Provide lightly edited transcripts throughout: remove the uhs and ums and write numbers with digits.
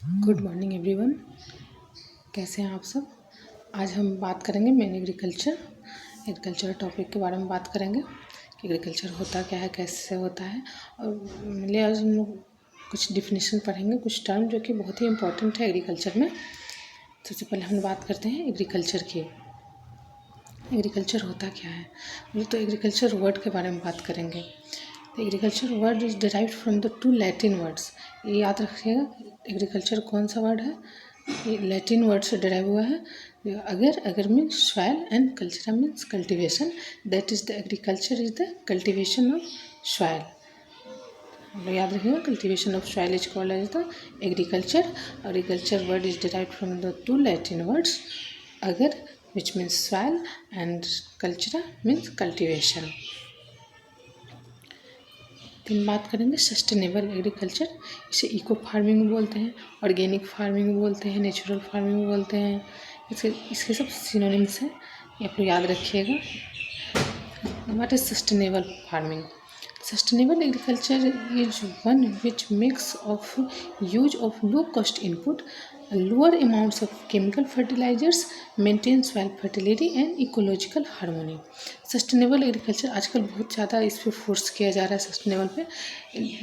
Good morning everyone. कैसे हैं आप सब। आज हम बात करेंगे मेन एग्रीकल्चर टॉपिक के बारे में बात करेंगे कि एग्रीकल्चर होता क्या है, कैसे होता है। और मेनली आज हम लोग कुछ डिफिनेशन पढ़ेंगे, कुछ टर्म जो कि बहुत ही इम्पोर्टेंट है एग्रीकल्चर में। सबसे पहले हम बात करते हैं एग्रीकल्चर की। एग्रीकल्चर होता क्या है, तो एग्रीकल्चर वर्ड के बारे में बात करेंगे। तो agriculture word is derived from the two Latin words. ये याद रखिएगा, एग्रीकल्चर कौन सा वर्ड है, ये लैटिन वर्ड से डिराइव हुआ है। Ager means soil and culture means cultivation, that is the agriculture is the cultivation of soil. हम लोग याद रखिएगा, cultivation of soil is called as the agriculture. Agriculture word is derived from the two Latin words, ager which means soil and cultura means cultivation। फिर बात करेंगे sustainable agriculture. इसे eco farming बोलते हैं, ऑर्गेनिक फार्मिंग बोलते हैं, natural farming बोलते हैं। इसके सब सिनोनिम्स हैं, ये आप लोग याद रखिएगा। What is sustainable farming? Sustainable agriculture is one which makes of use of low cost input, lower amounts of chemical fertilizers, maintain soil fertility and ecological harmony। Sustainable agriculture आजकल बहुत ज़्यादा इस पर फोर्स किया जा रहा है, सस्टेनेबल पे।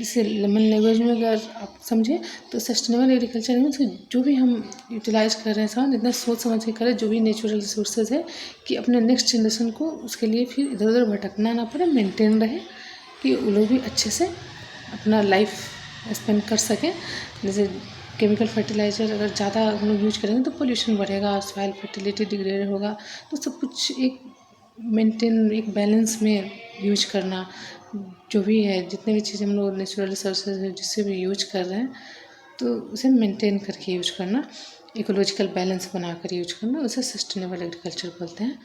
इसे लेमन लैंग्वेज में अगर आप समझें तो सस्टेनेबल एग्रीकल्चर में जो भी हम यूटिलाइज कर रहे हैं सामान इतना सोच समझ के करें, जो भी नेचुरल रिसोर्सेज है, कि अपने नेक्स्ट जनरेशन को उसके लिए फिर इधर उधर भटकना ना पड़े, मेंटेन रहे, कि वो लोग भी अच्छे से अपना लाइफ स्पेंड कर सकें। जैसे केमिकल फर्टिलाइज़र अगर ज़्यादा हम लोग यूज करेंगे तो पोल्यूशन बढ़ेगा, सॉइल फर्टिलिटी डिग्रेड होगा। तो सब कुछ एक मेंटेन, एक बैलेंस में यूज करना, जो भी है जितने भी चीज़ें हम लोग नेचुरल रिसोर्सेज है जिससे भी यूज कर रहे हैं, तो उसे मेंटेन करके यूज करना, इकोलॉजिकल बैलेंस बना कर यूज करना, उसे सस्टेनेबल एग्रीकल्चर बोलते हैं।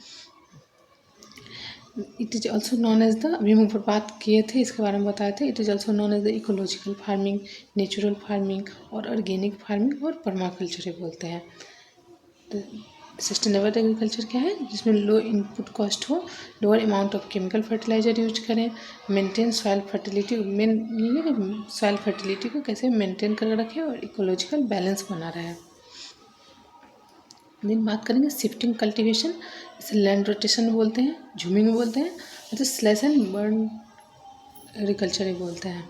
It is also known as the, अभी हम ऊपर बात किए थे, इसके बारे में बताए थे। It is also known as the ecological farming, natural farming और ऑर्गेनिक फार्मिंग और परमाकल्चर बोलते हैं। तो सस्टेनेबल एग्रीकल्चर क्या है, जिसमें लो इनपुट कॉस्ट हो, lower amount of chemical fertiliser use करें, मेंटेन सॉइल फर्टिलिटी, मेन ये है कि सॉइल फर्टिलिटी को कैसे मेंटेन कर रखें और इकोलॉजिकल बैलेंस बना रहे। दिन बात करेंगे शिफ्टिंग कल्टीवेशन, इसे लैंड रोटेशन बोलते हैं, झूमिंग बोलते हैं, तो स्लैश एंड बर्न एग्रीकल्चर ही बोलते हैं।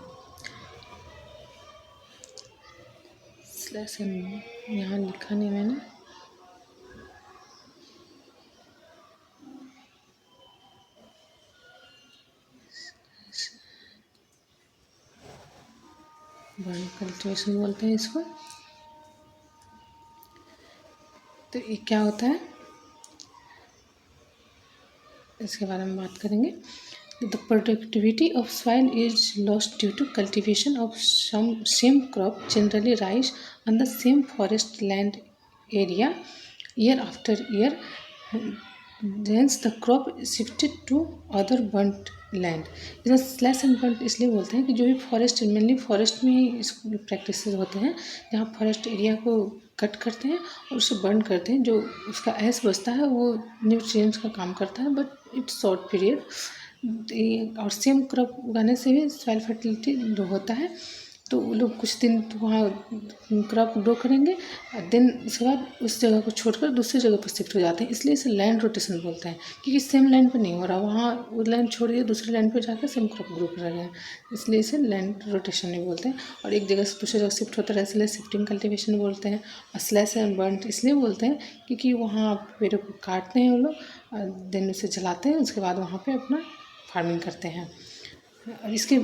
स्लैश एंड यहाँ लिखा नहीं मैंने, बर्न कल्टीवेशन बोलते हैं इसको। तो ये क्या होता है, इसके बारे में बात करेंगे। The productivity of soil is lost due to cultivation of some same crop, generally rice, on the same forest land area year after year. Hence the crop shifted to other burnt land. इसे slash and burn इसलिए बोलते हैं कि जो भी forest, mainly forest में ही इस practice होते हैं, जहाँ फॉरेस्ट एरिया को कट करते हैं और उसे बर्न करते हैं। जो उसका ऐश बचता है वो न्यूट्रिएंट्स का काम करता है, बट इट्स शॉर्ट पीरियड। और सेम क्रॉप उगाने से भी सॉइल फर्टिलिटी होता है, तो वो लोग कुछ दिन तो वहाँ क्रॉप ग्रो करेंगे, देन उसके बाद उस जगह को छोड़कर दूसरी जगह पर शिफ्ट हो जाते हैं। इसलिए इसे लैंड रोटेशन बोलते हैं, क्योंकि सेम लैंड पर नहीं हो रहा, वहाँ वो लैंड छोड़ दिए, दूसरे लैंड पर जाकर सेम क्रॉप ग्रो कर रहे हैं, इसलिए इसे लैंड रोटेशन नहीं बोलते हैं। और एक जगह से दूसरी जगह शिफ्ट होता है, इसलिए शिफ्टिंग कल्टिवेशन बोलते हैं। और स्लैश एंड बर्न इसलिए बोलते हैं क्योंकि वहाँ पेड़ों को काटते हैं वो लोग, देन उसे जलाते हैं, उसके बाद वहाँ पर अपना फार्मिंग करते हैं। और इसके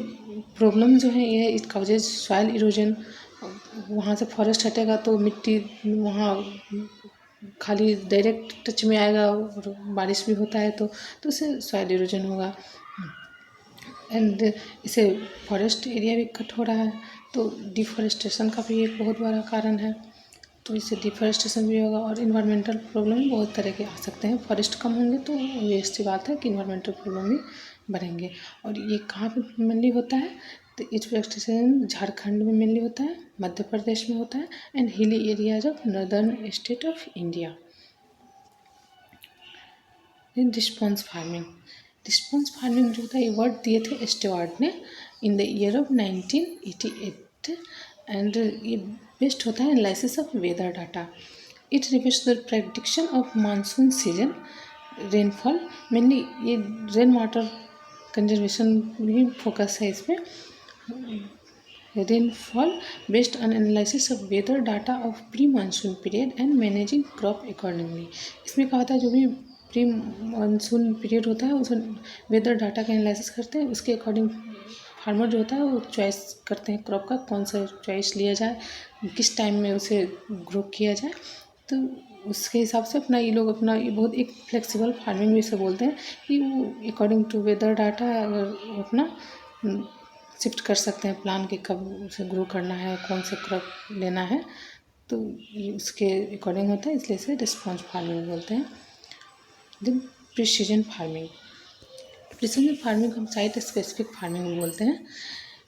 प्रॉब्लम जो है ये इसका वजह सॉइल इरोजन, वहाँ से फॉरेस्ट हटेगा तो मिट्टी वहाँ खाली डायरेक्ट टच में आएगा, और बारिश भी होता है तो उससे सॉइल इरोजन होगा। एंड इसे फॉरेस्ट एरिया भी कट हो रहा है, तो डिफॉरेस्टेशन का भी एक बहुत बड़ा कारण है, तो इससे डिफॉरेस्टेशन भी होगा। और इन्वायरमेंटल प्रॉब्लम बहुत तरह के आ सकते हैं, फॉरेस्ट कम होंगे तो ऑब्वियस सी बात है कि इन्वायरमेंटल प्रॉब्लम भी बढ़ेंगे। और ये कहाँ पे मेनली होता है, तो डिफॉरेस्टेशन झारखंड में मेनली होता है, मध्य प्रदेश में होता है, and hilly areas of northern state of India. Response farming, response farming जो था ये वर्ड दिए थे स्टुअर्ट ने in the year of 1988, and ये बेस्ड होता है analysis of weather data. It reviews the prediction of monsoon season, rainfall, mainly ये रेन वाटर कंजर्वेशन भी फोकस है इसमें। Rainfall based on analysis of weather data of pre monsoon period and managing crop accordingly. इसमें क्या होता है, जो भी प्री मानसून पीरियड होता है उसमें वेदर डाटा का एनालिसिस करते हैं, उसके अकॉर्डिंग फार्मर जो होता है वो चॉइस करते हैं क्रॉप का, कौन सा चॉइस लिया जाए, किस टाइम में उसे ग्रो किया जाए। तो उसके हिसाब से अपना ये लोग अपना ये बहुत एक फ्लेक्सिबल फार्मिंग भी इसे बोलते हैं कि वो अकॉर्डिंग टू वेदर डाटा अगर अपना शिफ्ट कर सकते हैं प्लान के कब उसे ग्रो करना है, कौन से क्रॉप लेना है, तो ये उसके अकॉर्डिंग होता है, इसलिए इसे रिस्पॉन्स फार्मिंग बोलते हैं। Then precision farming. Precision farming हम साइट स्पेसिफिक फार्मिंग बोलते हैं,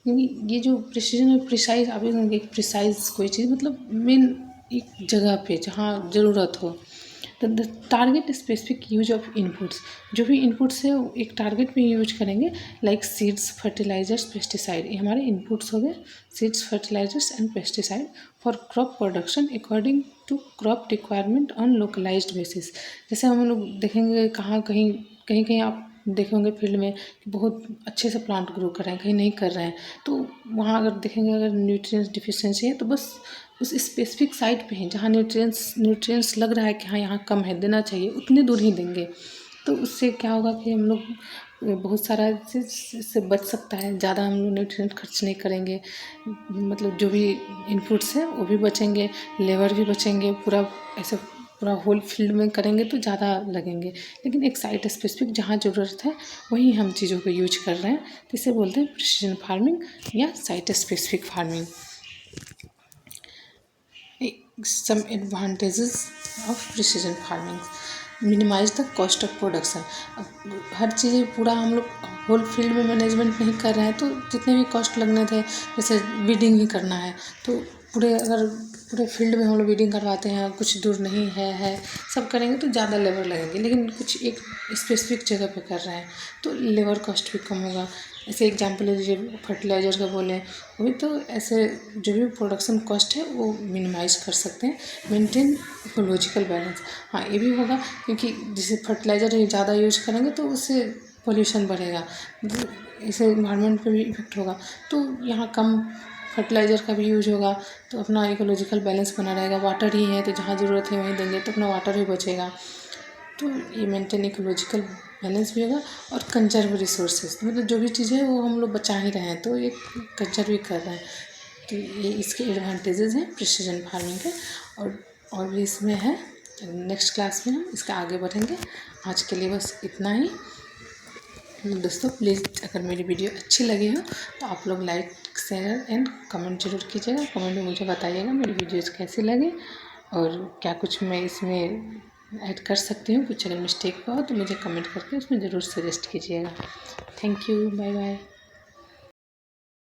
क्योंकि ये जो प्रिसीजन और प्रिसाइज, आप एक प्रिसाइज कोई चीज़ मतलब मेन एक जगह पे जहाँ ज़रूरत हो। तो the target specific use of inputs, जो भी इनपुट्स है वो एक टारगेट पे यूज करेंगे, लाइक सीड्स, फर्टिलाइजर्स, पेस्टिसाइड, ये हमारे इनपुट्स हो गए, seeds, fertilisers and pesticide for crop production according to crop requirement on localised basis. जैसे हम लोग देखेंगे कहाँ कहीं कहीं कहीं आप देखे होंगे फील्ड में कि बहुत अच्छे से प्लांट ग्रो कर रहे हैं, कहीं नहीं कर रहे हैं, तो वहाँ अगर देखेंगे अगर न्यूट्रिएंट्स डिफिशिएंसी है तो बस उस स्पेसिफिक साइट पे ही जहाँ न्यूट्रिएंट्स लग रहा है कि हाँ यहाँ कम है, देना चाहिए, उतने दूर ही देंगे। तो उससे क्या होगा कि हम लोग बहुत सारा इससे बच सकता है, ज़्यादा हम लोग न्यूट्रिएंट खर्च नहीं करेंगे, मतलब जो भी इनपुट्स हैं वो भी बचेंगे, लेबर भी बचेंगे, पूरा ऐसे पूरा होल फील्ड में करेंगे तो ज़्यादा लगेंगे, लेकिन एक साइट स्पेसिफिक जहाँ ज़रूरत है वहीं हम चीज़ों को यूज कर रहे हैं, तो इसे बोलते हैं प्रिसीजन फार्मिंग या site specific farming. Some advantages of precision farming: minimise the cost of production. अब हर चीज़ पूरा हम लोग होल फील्ड में मैनेजमेंट नहीं कर रहे हैं, तो जितने भी कॉस्ट लगने थे, जैसे वीडिंग ही करना है तो पूरे फील्ड में हम लोग वीडिंग करवाते हैं, कुछ दूर नहीं है सब करेंगे तो ज़्यादा लेबर लगेंगे, लेकिन कुछ एक स्पेसिफिक जगह पे कर रहे हैं तो लेबर कॉस्ट भी कम होगा। ऐसे एग्जाम्पल ले लीजिए फर्टिलाइज़र का बोले, वही तो ऐसे जो भी प्रोडक्शन कॉस्ट है वो मिनिमाइज कर सकते हैं, मेंटेन इकोलॉजिकल बैलेंस। हाँ ये भी होगा क्योंकि जैसे फर्टिलाइज़र ज़्यादा यूज करेंगे तो उससे पोल्यूशन बढ़ेगा, इससे इन्वायरमेंट पे भी इफेक्ट होगा, तो यहाँ कम फर्टिलाइज़र का भी यूज होगा तो अपना इकोलॉजिकल बैलेंस बना रहेगा। वाटर ही है तो जहाँ ज़रूरत है वहीं देंगे तो अपना वाटर भी बचेगा, तो ये मेंटेन इकोलॉजिकल बैलेंस भी होगा। और कंजर्व रिसोर्सेज, मतलब जो भी चीज़ है वो हम लोग बचा ही रहे हैं तो एक कंजर्व भी कर रहे हैं, तो ये इसके एडवांटेजेस हैं प्रिसीजन फार्मिंग के। और भी इसमें है, नेक्स्ट क्लास में हम इसका आगे बढ़ेंगे। आज के लिए बस इतना ही। दोस्तों प्लीज़ अगर मेरी वीडियो अच्छी लगी हो तो आप लोग लाइक, शेयर एंड कमेंट जरूर कीजिएगा। कमेंट में मुझे बताइएगा मेरी वीडियोज़ कैसी लगी और क्या कुछ मैं इसमें ऐड कर सकती हूँ। कुछ अगर मिस्टेक हुआ हो तो मुझे कमेंट करके उसमें ज़रूर सजेस्ट कीजिएगा। Thank you, bye bye.